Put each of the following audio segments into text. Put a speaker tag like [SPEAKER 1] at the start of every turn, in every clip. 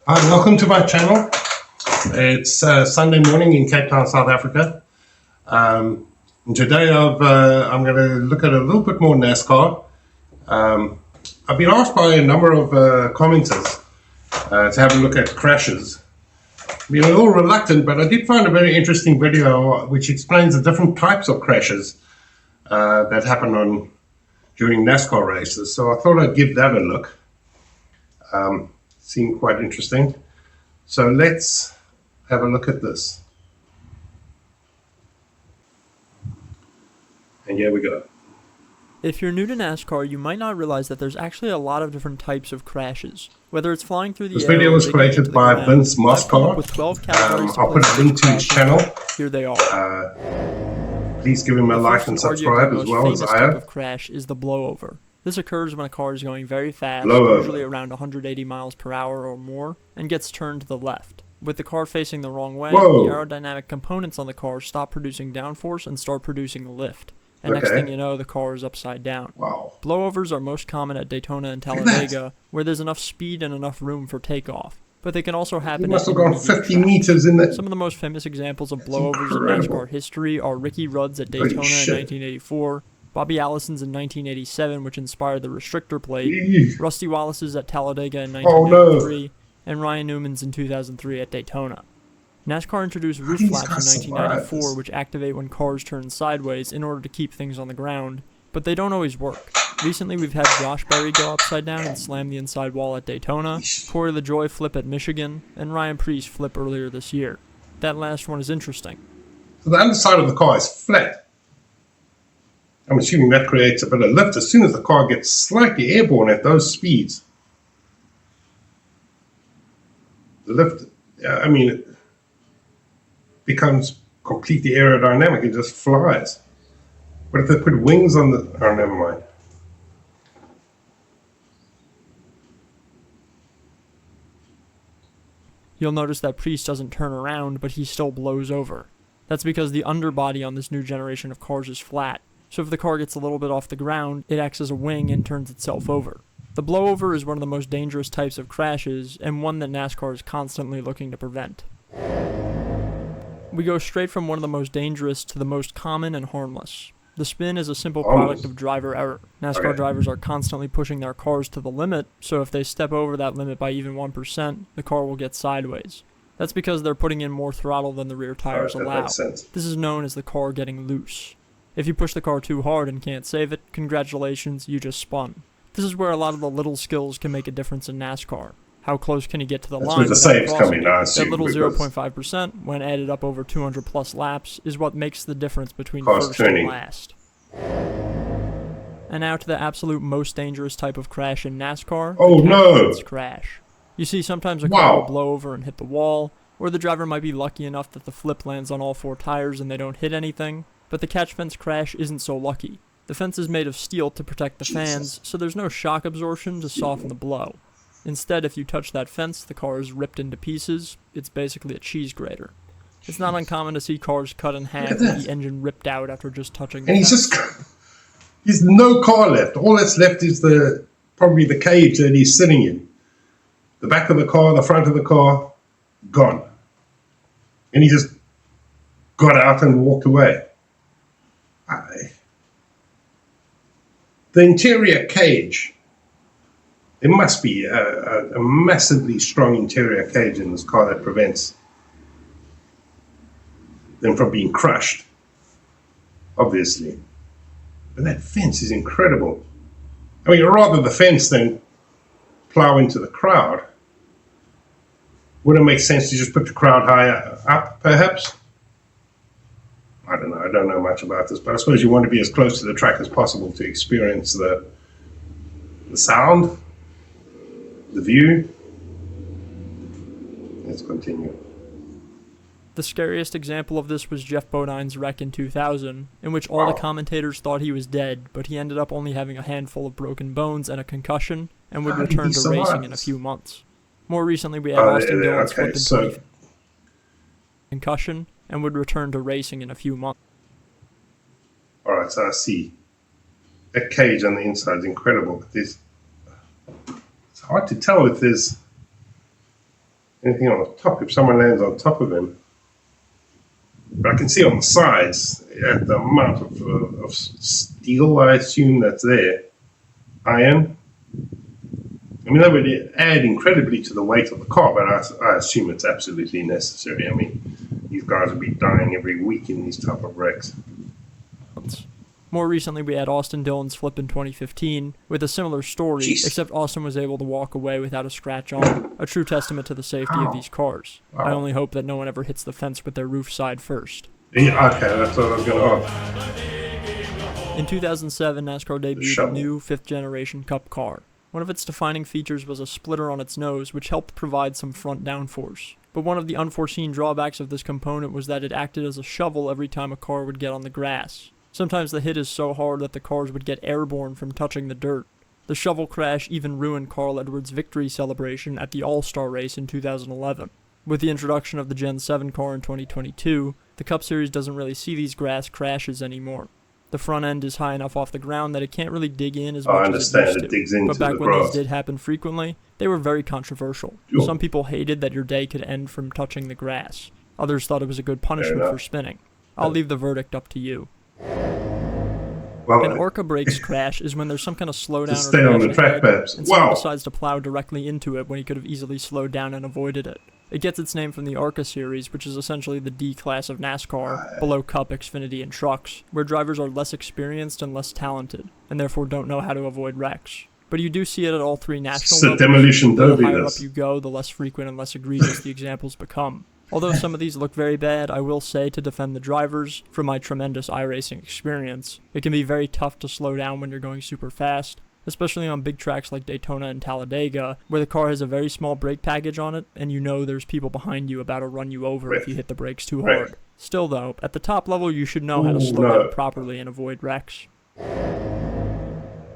[SPEAKER 1] Hi, welcome to my channel. It's Sunday morning in Cape Town, South Africa. And today I'm going to look at a little bit more NASCAR. I've been asked by a number of commenters to have a look at crashes. I've been a little reluctant, but I did find a very interesting video which explains the different types of crashes that happen during NASCAR races. So I thought I'd give that a look. Seemed quite interesting. So let's have a look at this. And here we go.
[SPEAKER 2] If you're new to NASCAR, you might not realize that there's actually a lot of different types of crashes. Whether it's flying through the air.
[SPEAKER 1] This video was created by Vince Moscar.
[SPEAKER 2] With 12 categories
[SPEAKER 1] I'll put a link to his channel.
[SPEAKER 2] Here they are.
[SPEAKER 1] Please give him a like and subscribe as well as I have.
[SPEAKER 2] The type of crash is the blowover. This occurs when a car is going very fast,
[SPEAKER 1] Blowover.
[SPEAKER 2] usually around 180 miles per hour or more, and gets turned to the left. With the car facing the wrong way,
[SPEAKER 1] Whoa.
[SPEAKER 2] the aerodynamic components on the car stop producing downforce and start producing lift. And next thing you know, the car is upside down.
[SPEAKER 1] Wow.
[SPEAKER 2] Blowovers are most common at Daytona and Talladega, where there's enough speed and enough room for takeoff. But they can also happen.
[SPEAKER 1] He must have gone 50 meters in that.
[SPEAKER 2] Some of the most famous examples of blowovers in NASCAR history are Ricky Rudd's at Daytona in 1984, Bobby Allison's in 1987, which inspired the restrictor plate, Rusty Wallace's at Talladega in 1993, and Ryan Newman's in 2003 at Daytona. NASCAR introduced roof flaps in 1994, which activate when cars turn sideways in order to keep things on the ground, but they don't always work. Recently, we've had Josh Berry go upside down and slam the inside wall at Daytona, Corey LaJoie flip at Michigan, and Ryan Preece flip earlier this year. That last one is interesting.
[SPEAKER 1] So the underside of the car is flat. I'm assuming that creates a bit of lift as soon as the car gets slightly airborne at those speeds. The lift, it becomes completely aerodynamic. It just flies. But if they put wings on the... Oh, never mind.
[SPEAKER 2] You'll notice that Preece doesn't turn around, but he still blows over. That's because the underbody on this new generation of cars is flat. So if the car gets a little bit off the ground, it acts as a wing and turns itself over. The blowover is one of the most dangerous types of crashes, and one that NASCAR is constantly looking to prevent. We go straight from one of the most dangerous to the most common and harmless. The spin is a simple product of driver error. NASCAR drivers are constantly pushing their cars to the limit, so if they step over that limit by even 1%, the car will get sideways. That's because they're putting in more throttle than the rear tires allow. This is known as the car getting loose. If you push the car too hard and can't save it, congratulations, you just spun. This is where a lot of the little skills can make a difference in NASCAR. How close can you get to the line?
[SPEAKER 1] With the saves coming, I assume.
[SPEAKER 2] That little 0.5%, when added up over 200 plus laps, is what makes the difference between first and last. And now to the absolute most dangerous type of crash in NASCAR.
[SPEAKER 1] Oh no!
[SPEAKER 2] Crash. You see, sometimes a car will blow over and hit the wall, or the driver might be lucky enough that the flip lands on all four tires and they don't hit anything. But the catch fence crash isn't so lucky. The fence is made of steel to protect the fans, so there's no shock absorption to soften the blow. Instead, if you touch that fence, the car is ripped into pieces. It's basically a cheese grater. It's not uncommon to see cars cut in half with the engine ripped out after just touching the fence.
[SPEAKER 1] He's no car left. All that's left is probably the cage that he's sitting in. The back of the car, the front of the car, gone. And he just got out and walked away. The interior cage, there must be a massively strong interior cage in this car that prevents them from being crushed, obviously. But that fence is incredible. I mean, rather the fence than plow into the crowd. Would it make sense to just put the crowd higher up, perhaps? I don't know. I don't know much about this, but I suppose you want to be as close to the track as possible to experience the sound, the view. Let's continue.
[SPEAKER 2] The scariest example of this was Jeff Bodine's wreck in 2000, in which all the commentators thought he was dead, but he ended up only having a handful of broken bones and a concussion, and would return to racing in a few months. More recently, we had Austin Dillon's flip in concussion, and would return to racing in a few months.
[SPEAKER 1] Alright, so I see. That cage on the inside is incredible, but it's hard to tell if there's anything on the top if someone lands on top of him. But I can see on the sides, at the amount of steel, I assume that's there, iron. I mean, that would add incredibly to the weight of the car, but I assume it's absolutely necessary. I mean, these guys would be dying every week in these type of wrecks.
[SPEAKER 2] More recently, we had Austin Dillon's flip in 2015 with a similar story, except Austin was able to walk away without a scratch on it, a true testament to the safety of these cars. I only hope that no one ever hits the fence with their roof side first.
[SPEAKER 1] Yeah, okay, that's what I was going to ask.
[SPEAKER 2] In 2007, NASCAR debuted a new 5th generation Cup car. One of its defining features was a splitter on its nose, which helped provide some front downforce. But one of the unforeseen drawbacks of this component was that it acted as a shovel every time a car would get on the grass. Sometimes the hit is so hard that the cars would get airborne from touching the dirt. The shovel crash even ruined Carl Edwards' victory celebration at the All-Star race in 2011. With the introduction of the Gen 7 car in 2022, the Cup Series doesn't really see these grass crashes anymore. The front end is high enough off the ground that it can't really dig in as much as it used to.
[SPEAKER 1] Digs into
[SPEAKER 2] but back
[SPEAKER 1] the
[SPEAKER 2] when
[SPEAKER 1] grass.
[SPEAKER 2] these did happen frequently, they were very controversial.
[SPEAKER 1] Sure.
[SPEAKER 2] Some people hated that your day could end from touching the grass. Others thought it was a good punishment for spinning. I'll leave the verdict up to you.
[SPEAKER 1] Well,
[SPEAKER 2] An Arca brakes crash is when there's some kind of slowdown or
[SPEAKER 1] stay on the track, perhaps.
[SPEAKER 2] and someone
[SPEAKER 1] Wow.
[SPEAKER 2] decides to plow directly into it when he could have easily slowed down and avoided it. It gets its name from the Arca series, which is essentially the D class of NASCAR, below Cup, Xfinity, and Trucks, where drivers are less experienced and less talented, and therefore don't know how to avoid wrecks. But you do see it at all three national
[SPEAKER 1] It's a
[SPEAKER 2] levels.
[SPEAKER 1] demolition
[SPEAKER 2] The
[SPEAKER 1] derby,
[SPEAKER 2] higher up
[SPEAKER 1] this.
[SPEAKER 2] you go, the less frequent and less egregious the examples become. Although some of these look very bad, I will say, to defend the drivers, from my tremendous iRacing experience, it can be very tough to slow down when you're going super fast, especially on big tracks like Daytona and Talladega, where the car has a very small brake package on it, and you know there's people behind you about to run you over if you hit the brakes too hard. Still though, at the top level you should know how to slow down properly and avoid wrecks.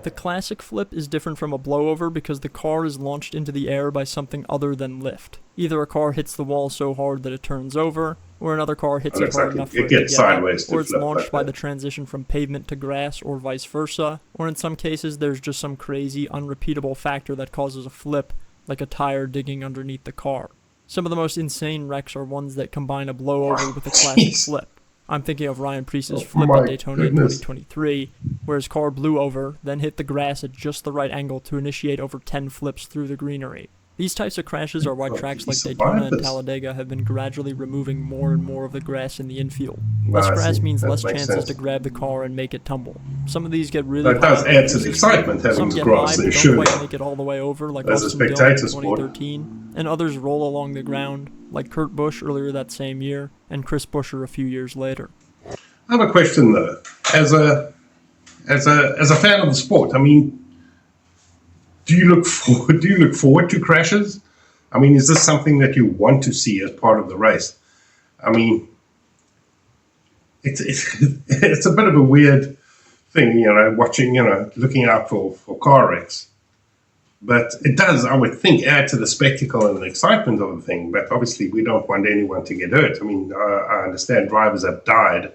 [SPEAKER 2] The classic flip is different from a blowover because the car is launched into the air by something other than lift. Either a car hits the wall so hard that it turns over, or another car hits it hard enough for it to get up, or it's launched by the transition from pavement to grass, or vice versa, or in some cases there's just some crazy, unrepeatable factor that causes a flip, like a tire digging underneath the car. Some of the most insane wrecks are ones that combine a blowover with a classic flip. I'm thinking of Ryan Preece's flip at Daytona in 2023, where his car blew over, then hit the grass at just the right angle to initiate over 10 flips through the greenery. These types of crashes are why tracks like Daytona and Talladega have been gradually removing more and more of the grass in the infield. Less grass means less chances to grab the car and make it tumble. Some of these get really
[SPEAKER 1] That does add to the excitement, having the grass there,
[SPEAKER 2] don't quite make it all the way over, like
[SPEAKER 1] as a
[SPEAKER 2] Austin Dillon
[SPEAKER 1] spectator
[SPEAKER 2] in
[SPEAKER 1] sport.
[SPEAKER 2] 2013, and others roll along the ground, like Kurt Busch earlier that same year, and Chris Buescher a few years later.
[SPEAKER 1] I have a question though. As a fan of the sport, I mean, do you look forward to crashes? I mean, is this something that you want to see as part of the race? I mean, it's a bit of a weird thing, watching, looking out for car wrecks. But it does, I would think, add to the spectacle and the excitement of the thing. But obviously, we don't want anyone to get hurt. I mean, I understand drivers have died.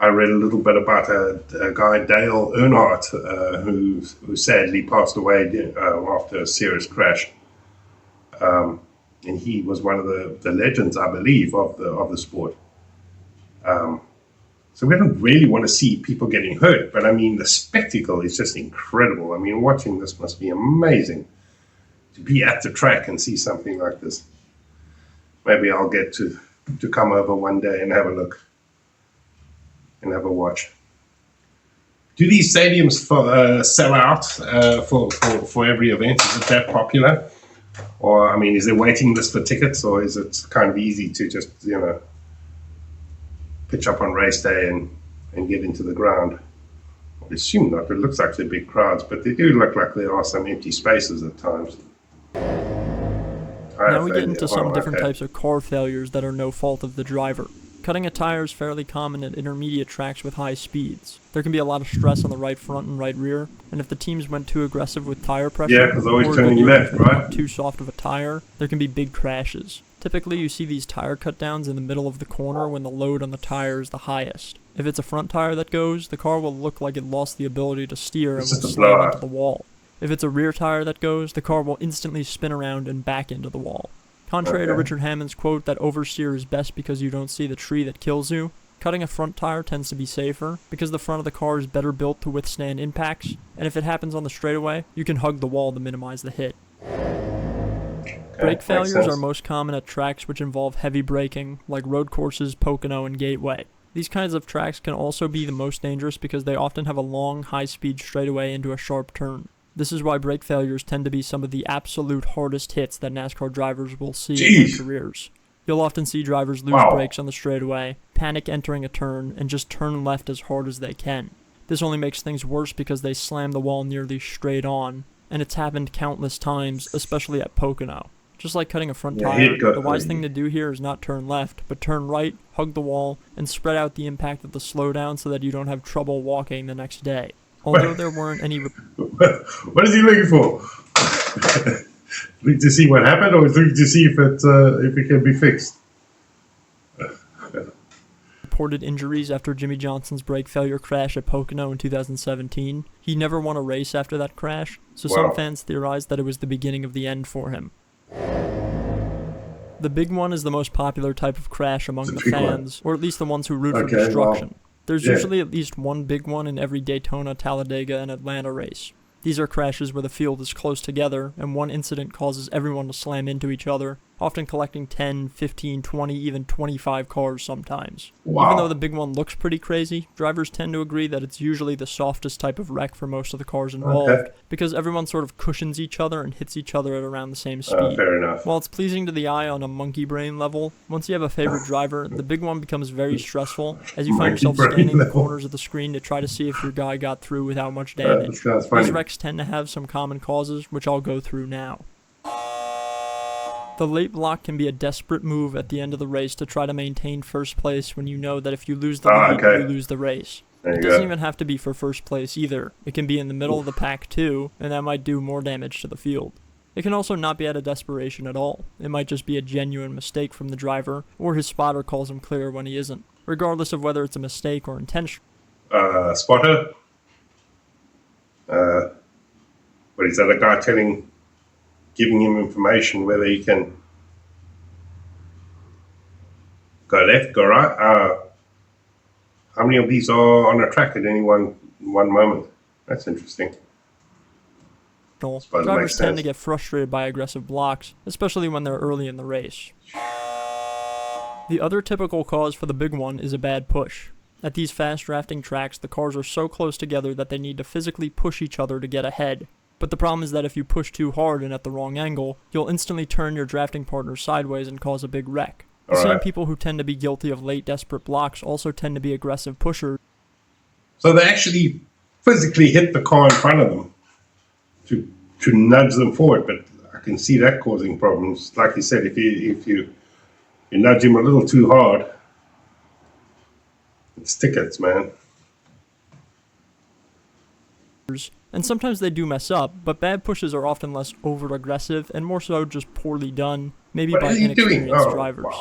[SPEAKER 1] I read a little bit about a guy, Dale Earnhardt, who sadly passed away after a serious crash. And he was one of the legends, I believe, of the sport. So we don't really want to see people getting hurt, but I mean, the spectacle is just incredible. I mean, watching this must be amazing to be at the track and see something like this. Maybe I'll get to come over one day and have a look and have a watch. Do these stadiums sell out for every event? Is it that popular? Or, I mean, is there waiting list for tickets, or is it kind of easy to just, pitch up on race day and get into the ground? I would assume not. It looks like they're big crowds, but they do look like there are some empty spaces at times.
[SPEAKER 2] Now we get into some different types of car failures that are no fault of the driver. Cutting a tire is fairly common at intermediate tracks with high speeds. There can be a lot of stress on the right front and right rear, and if the teams went too aggressive with tire pressure,
[SPEAKER 1] because always
[SPEAKER 2] or
[SPEAKER 1] turning left, right?
[SPEAKER 2] Too soft of a tire, there can be big crashes. Typically, you see these tire cut downs in the middle of the corner when the load on the tire is the highest. If it's a front tire that goes, the car will look like it lost the ability to steer and will slam into the wall. If it's a rear tire that goes, the car will instantly spin around and back into the wall. Contrary to Richard Hammond's quote that oversteer is best because you don't see the tree that kills you, cutting a front tire tends to be safer because the front of the car is better built to withstand impacts, and if it happens on the straightaway, you can hug the wall to minimize the hit. Brake failures are most common at tracks which involve heavy braking, like road courses, Pocono, and Gateway. These kinds of tracks can also be the most dangerous because they often have a long, high-speed straightaway into a sharp turn. This is why brake failures tend to be some of the absolute hardest hits that NASCAR drivers will see in their careers. You'll often see drivers lose brakes on the straightaway, panic entering a turn, and just turn left as hard as they can. This only makes things worse because they slam the wall nearly straight on, and it's happened countless times, especially at Pocono. Just like cutting a front tire, the wise thing to do here is not turn left, but turn right, hug the wall, and spread out the impact of the slowdown so that you don't have trouble walking the next day. Although there weren't any...
[SPEAKER 1] What is he looking for? Looking to see what happened, or looking to see if it can be fixed?
[SPEAKER 2] Reported injuries after Jimmy Johnson's brake failure crash at Pocono in 2017. He never won a race after that crash, so some fans theorized that it was the beginning of the end for him. The big one is the most popular type of crash among the fans, or at least the ones who root for destruction. There's usually at least one big one in every Daytona, Talladega, and Atlanta race. These are crashes where the field is close together, and one incident causes everyone to slam into each other, often collecting 10, 15, 20, even 25 cars sometimes. Even though the big one looks pretty crazy, drivers tend to agree that it's usually the softest type of wreck for most of the cars involved, because everyone sort of cushions each other and hits each other at around the same speed.
[SPEAKER 1] Fair enough.
[SPEAKER 2] While it's pleasing to the eye on a monkey brain level, once you have a favorite driver, the big one becomes very stressful, as you find yourself scanning the corners of the screen to try to see if your guy got through without much damage. These wrecks tend to have some common causes, which I'll go through now. The late block can be a desperate move at the end of the race to try to maintain first place when you know that if you lose the lead, you lose the race. It doesn't even have to be for first place either. It can be in the middle of the pack too, and that might do more damage to the field. It can also not be out of desperation at all. It might just be a genuine mistake from the driver, or his spotter calls him clear when he isn't, regardless of whether it's a mistake or intentional.
[SPEAKER 1] Spotter? What is that, a guy giving him information whether he can go left, go right? How many of these are on a track at any one moment? That's interesting.
[SPEAKER 2] Drivers tend to get frustrated by aggressive blocks, especially when they're early in the race. The other typical cause for the big one is a bad push. At these fast drafting tracks, the cars are so close together that they need to physically push each other to get ahead. But the problem is that if you push too hard and at the wrong angle, you'll instantly turn your drafting partner sideways and cause a big wreck. The same people who tend to be guilty of late desperate blocks also tend to be aggressive pushers.
[SPEAKER 1] So they actually physically hit the car in front of them to nudge them forward, but I can see that causing problems. Like you said, if you nudge him a little too hard, it's tickets, man.
[SPEAKER 2] And sometimes they do mess up, but bad pushes are often less over-aggressive and more so just poorly done, maybe by inexperienced drivers.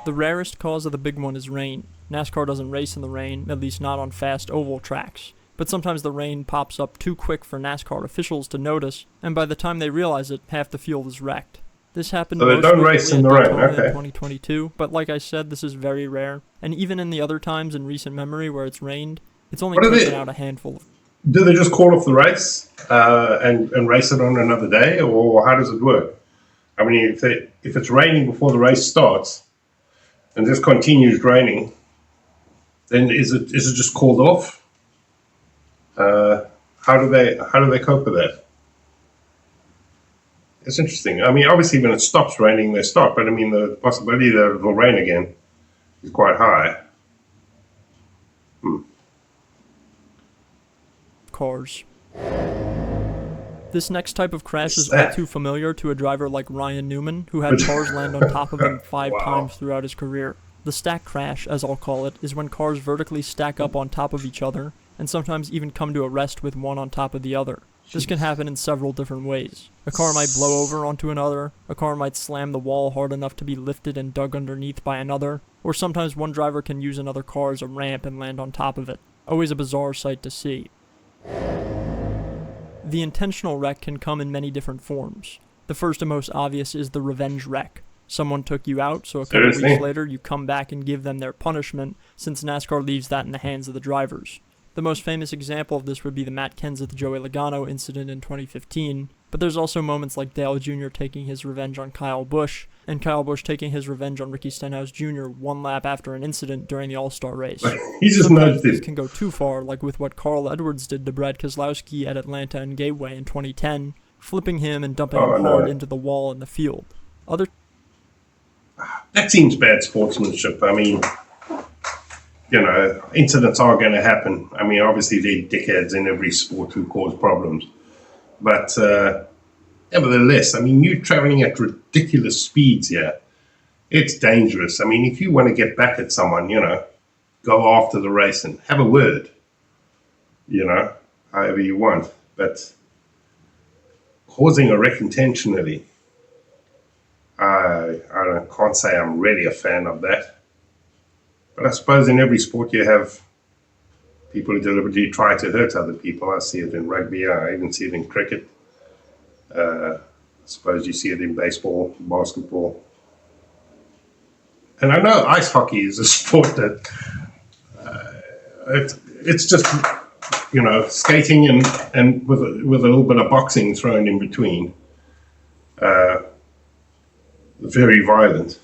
[SPEAKER 2] The rarest cause of the big one is rain. NASCAR doesn't race in the rain, at least not on fast oval tracks. But sometimes the rain pops up too quick for NASCAR officials to notice, and by the time they realize it, half the field is wrecked. This happened
[SPEAKER 1] so
[SPEAKER 2] most frequently in Daytona in
[SPEAKER 1] 2022,
[SPEAKER 2] but like I said, this is very rare. And even in the other times in recent memory where it's rained, it's only taken out a handful of...
[SPEAKER 1] Do they just call off the race and race it on another day, or how does it work? I mean, if it's raining before the race starts and this continues raining, then is it just called off? How do they cope with that? It's interesting. I mean, obviously when it stops raining, they stop, but I mean the possibility that it will rain again is quite high.
[SPEAKER 2] Cars. This next type of crash is all too familiar to a driver like Ryan Newman, who had cars land on top of him 5 times throughout his career. The stack crash, as I'll call it, is when cars vertically stack up on top of each other, and sometimes even come to a rest with one on top of the other. This can happen in several different ways. A car might blow over onto another, a car might slam the wall hard enough to be lifted and dug underneath by another, or sometimes one driver can use another car as a ramp and land on top of it. Always a bizarre sight to see. The intentional wreck can come in many different forms. The first and most obvious is the revenge wreck. Someone took you out, so a couple
[SPEAKER 1] Seriously?
[SPEAKER 2] weeks later you come back and give them their punishment, since NASCAR leaves that in the hands of the drivers. The most famous example of this would be the Matt Kenseth-Joey Logano incident in 2015, but there's also moments like Dale Jr. taking his revenge on Kyle Busch, and Kyle Busch taking his revenge on Ricky Stenhouse Jr. one lap after an incident during the All-Star race.
[SPEAKER 1] He just
[SPEAKER 2] Sometimes
[SPEAKER 1] nudged
[SPEAKER 2] these
[SPEAKER 1] it.
[SPEAKER 2] can go too far, like with what Carl Edwards did to Brad Keselowski at Atlanta and Gateway in 2010, flipping him and dumping him hard into the wall in the field.
[SPEAKER 1] That seems bad sportsmanship. I mean, incidents are going to happen. I mean, obviously there are dickheads in every sport who cause problems. But nevertheless, I mean, you're traveling at ridiculous speeds here. It's dangerous. I mean, if you want to get back at someone, go after the race and have a word, however you want. But causing a wreck intentionally, I can't say I'm really a fan of that. But I suppose in every sport you have people who deliberately try to hurt other people. I see it in rugby. I even see it in cricket. I suppose you see it in baseball, basketball. And I know ice hockey is a sport that it's just, skating and with a little bit of boxing thrown in between. Very violent.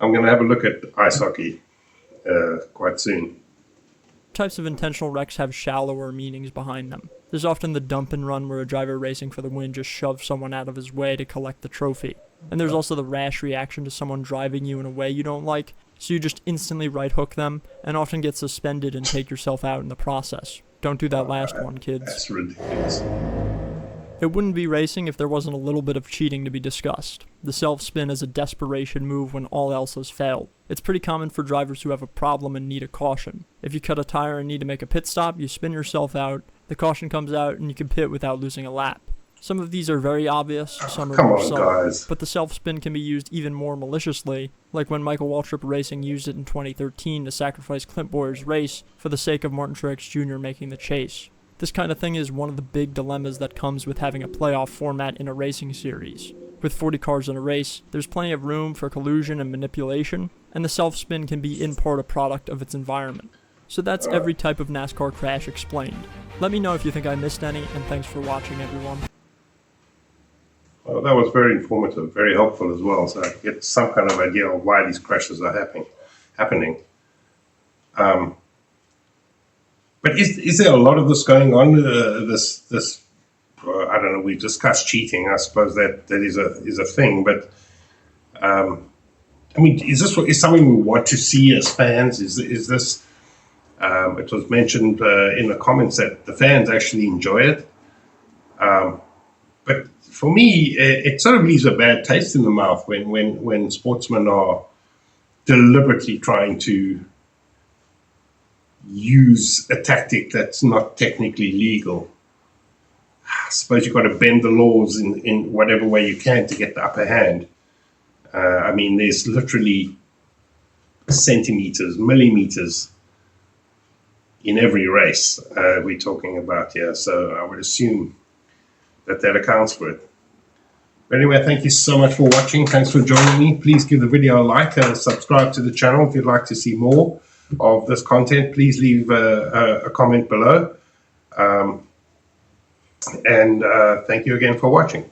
[SPEAKER 1] I'm going to have a look at ice hockey quite soon.
[SPEAKER 2] Types of intentional wrecks have shallower meanings behind them. There's often the dump and run where a driver racing for the win just shoves someone out of his way to collect the trophy. And there's also the rash reaction to someone driving you in a way you don't like, so you just instantly right hook them and often get suspended and take yourself out in the process. Don't do that last one, kids.
[SPEAKER 1] That's ridiculous.
[SPEAKER 2] It wouldn't be racing if there wasn't a little bit of cheating to be discussed. The self-spin is a desperation move when all else has failed. It's pretty common for drivers who have a problem and need a caution. If you cut a tire and need to make a pit stop, you spin yourself out, the caution comes out, and you can pit without losing a lap. Some of these are very obvious, some are more subtle, but the self-spin can be used even more maliciously, like when Michael Waltrip Racing used it in 2013 to sacrifice Clint Bowyer's race for the sake of Martin Truex Jr. making the chase. This kind of thing is one of the big dilemmas that comes with having a playoff format in a racing series. With 40 cars in a race, there's plenty of room for collusion and manipulation, and the self-spin can be in part a product of its environment. So that's every type of NASCAR crash explained. Let me know if you think I missed any, and thanks for watching, everyone.
[SPEAKER 1] Well, that was very informative, very helpful as well, so I get some kind of idea of why these crashes are happening. But is there a lot of this going on? I don't know. We discussed cheating. I suppose that is a thing. But I mean, is something we want to see as fans? Is this? It was mentioned in the comments that the fans actually enjoy it. But for me, it sort of leaves a bad taste in the mouth when sportsmen are deliberately trying to use a tactic that's not technically legal. I suppose you've got to bend the laws in whatever way you can to get the upper hand. I mean, there's literally centimeters, millimeters in every race we're talking about here. So I would assume that accounts for it. But anyway, thank you so much for watching. Thanks for joining me. Please give the video a like and subscribe to the channel if you'd like to see more of this content. Please leave a comment below. And thank you again for watching.